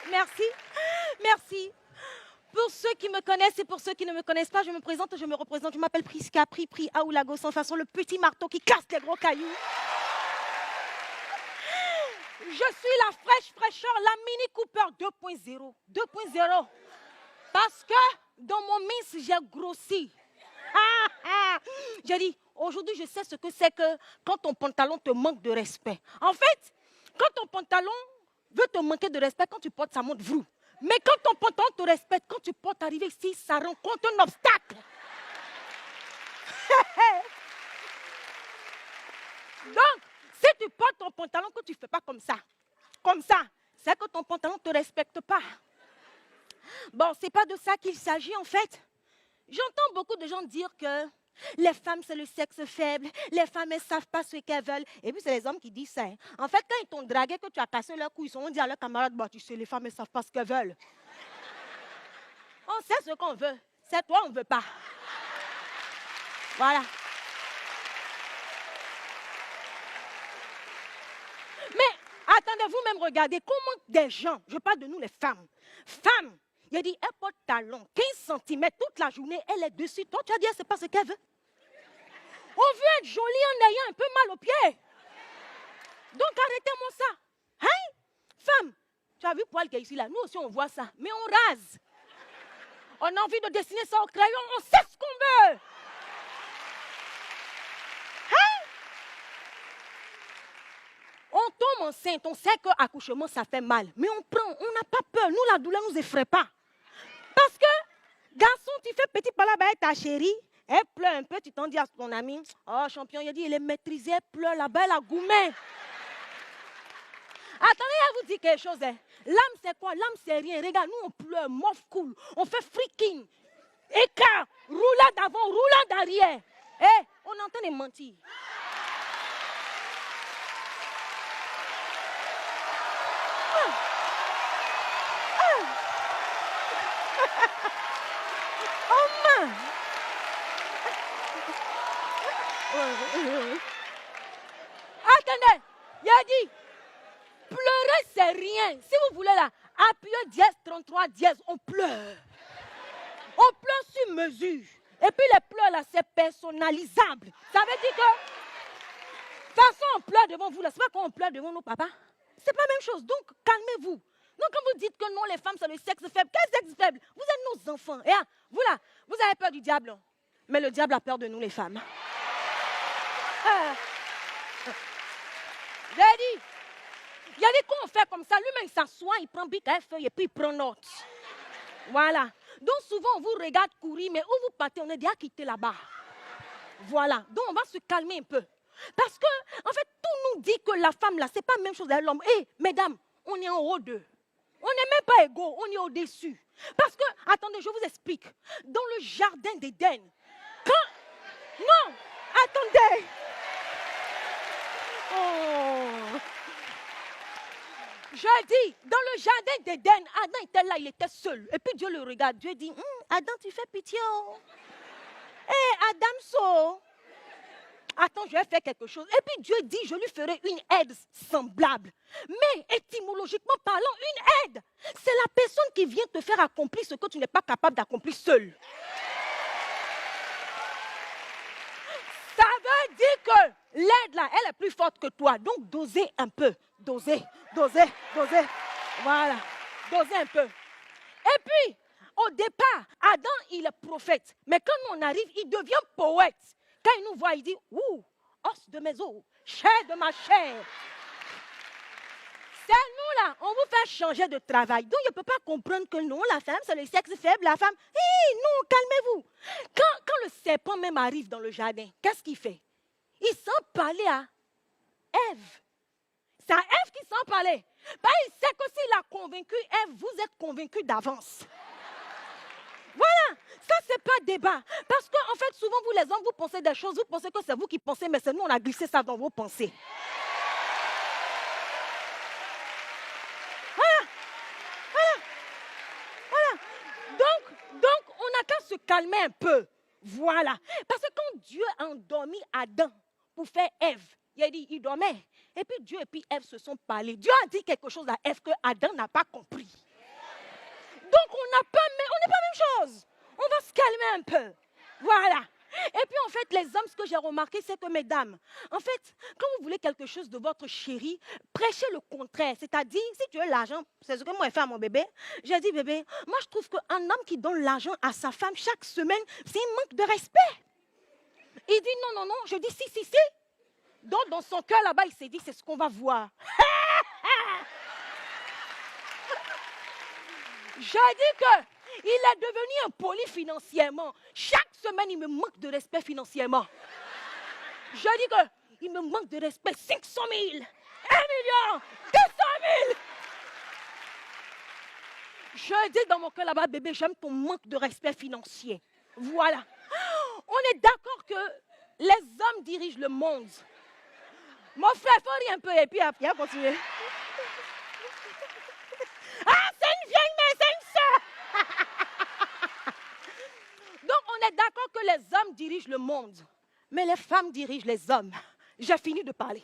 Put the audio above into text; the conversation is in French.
merci, merci. Pour ceux qui me connaissent et pour ceux qui ne me connaissent pas, je me présente, je me représente. Je m'appelle Prisca, Pri Aoulago, sans façon, le petit marteau qui casse les gros cailloux. Je suis la fraîche fraîcheur, la Mini Cooper 2.0. 2.0. Parce que dans mon mince, j'ai grossi. J'ai dit, aujourd'hui, je sais ce que c'est que quand ton pantalon te manque de respect. En fait, quand ton pantalon veut te manquer de respect, quand tu portes, ça monte vrou. Mais quand ton pantalon te respecte, quand tu portes arriver ici, ça rencontre un obstacle. Donc, si tu portes ton pantalon, que tu ne fais pas comme ça, c'est que ton pantalon ne te respecte pas. Bon, ce n'est pas de ça qu'il s'agit en fait. J'entends beaucoup de gens dire que les femmes, c'est le sexe faible, les femmes, elles ne savent pas ce qu'elles veulent. Et puis, c'est les hommes qui disent ça. Hein. En fait, quand ils t'ont dragué, que tu as cassé leur cou, ils sont dit à leurs camarades, bah, tu sais, les femmes, elles ne savent pas ce qu'elles veulent. On sait ce qu'on veut. C'est toi, on ne veut pas. Voilà. Mais, attendez, vous-même, regardez comment des gens, je parle de nous les femmes, il a dit, elle porte talon, 15 cm toute la journée, elle est dessus. Toi, tu as dit, elle ne sait pas ce qu'elle veut. On veut être jolie en ayant un peu mal aux pieds. Donc, arrêtez-moi ça. Hein? Femme, tu as vu poil qui est ici, là? Nous aussi, on voit ça. Mais on rase. On a envie de dessiner ça au crayon. On sait ce qu'on veut. Hein? On tombe enceinte. On sait qu'accouchement, ça fait mal. Mais on prend. On n'a pas peur. Nous, la douleur ne nous effraie pas. Parce que, garçon, tu fais petit par là-bas avec ta chérie, elle pleure un peu, tu t'en dis à ton ami, oh champion, il a dit, il est maîtrisé, elle pleure là-bas, elle a gourmet. Attendez, elle vous dit quelque chose. Hein. L'âme, c'est quoi? L'âme, c'est rien. Regarde, nous, on pleure, mof cool, on fait freaking, écart, roulade avant, roulade arrière. Eh, on est en train de mentir. Oh man! Attendez, il a dit, pleurer c'est rien. Si vous voulez là, appuyez dièse 33 dièse, on pleure. On pleure sur mesure. Et puis les pleurs là, c'est personnalisable. Ça veut dire que, de toute façon, on pleure devant vous là. C'est pas quand on pleure devant nos papas. C'est pas la même chose. Donc, calmez-vous. Donc, quand vous dites que non, les femmes, c'est le sexe faible, quel sexe faible? Vous êtes nos enfants. Et vous là, vous avez peur du diable. Mais le diable a peur de nous, les femmes. J'ai dit, il y a des qu'on fait comme ça. Lui-même, il s'assoit, il prend bic à feuille et puis il prend note. Voilà. Donc, souvent, on vous regarde courir, mais où vous partez, on est déjà quitté là-bas. Voilà. Donc, on va se calmer un peu. Parce que, en fait, tout nous dit que la femme, là, c'est pas la même chose avec l'homme. Hé, mesdames, on est en haut d'eux. On n'est même pas égaux, on est au-dessus. Parce que, attendez, je vous explique. Dans le jardin d'Éden, quand... Non, attendez. Oh. Je dis, dans le jardin d'Éden, Adam était là, il était seul. Et puis Dieu le regarde. Dieu dit, Adam, tu fais pitié. Oh. Hé, Adam, so. Attends, je vais faire quelque chose. Et puis Dieu dit, je lui ferai une aide semblable. Mais étymologiquement parlant, une aide, c'est la personne qui vient te faire accomplir ce que tu n'es pas capable d'accomplir seul. Ça veut dire que l'aide là, elle est plus forte que toi. Donc dosez un peu. Dosez. Voilà. Dosez un peu. Et puis, au départ, Adam, il est prophète. Mais quand on arrive, il devient poète. Quand il nous voit, il dit, os de mes os, chair de ma chair. C'est nous là, on vous fait changer de travail. Donc, il ne peut pas comprendre que non, la femme, c'est le sexe faible, la femme. Non, calmez-vous. Quand le serpent même arrive dans le jardin, qu'est-ce qu'il fait? Il sent parler à Ève. C'est à Ève qui sent parler. Ben, il sait que s'il a convaincu Ève, vous êtes convaincu d'avance. Voilà, ça c'est pas débat. Parce qu'en fait, souvent vous les hommes, vous pensez des choses, vous pensez que c'est vous qui pensez, mais c'est nous, on a glissé ça dans vos pensées. Voilà. Donc, on n'a qu'à se calmer un peu. Voilà. Parce que quand Dieu a endormi Adam pour faire Ève, il a dit, il dormait. Et puis Dieu et puis Ève se sont parlé. Dieu a dit quelque chose à Ève que Adam n'a pas compris. Donc on n'est pas même chose. On va se calmer un peu. Voilà. Et puis en fait, les hommes, ce que j'ai remarqué, c'est que mesdames, en fait, quand vous voulez quelque chose de votre chéri, prêchez le contraire. C'est-à-dire, si tu veux l'argent, c'est ce que moi j'ai fait à mon bébé. J'ai dit, bébé, moi je trouve qu'un homme qui donne l'argent à sa femme chaque semaine, c'est un manque de respect. Il dit non, non, non. Je dis si. Donc dans son cœur là-bas, il s'est dit, c'est ce qu'on va voir. J'ai dit qu'il est devenu impoli financièrement. Chaque semaine, il me manque de respect financièrement. Je dis qu'il me manque de respect 500 000, 1 million, 200 000. Je dis dans mon cœur là-bas, bébé, j'aime ton manque de respect financier. Voilà. On est d'accord que les hommes dirigent le monde. Mon frère, il faut rire un peu et puis après, continuer. Ah, c'est une vieille mère, c'est une sœur. Donc, on est d'accord que les hommes dirigent le monde, mais les femmes dirigent les hommes. J'ai fini de parler.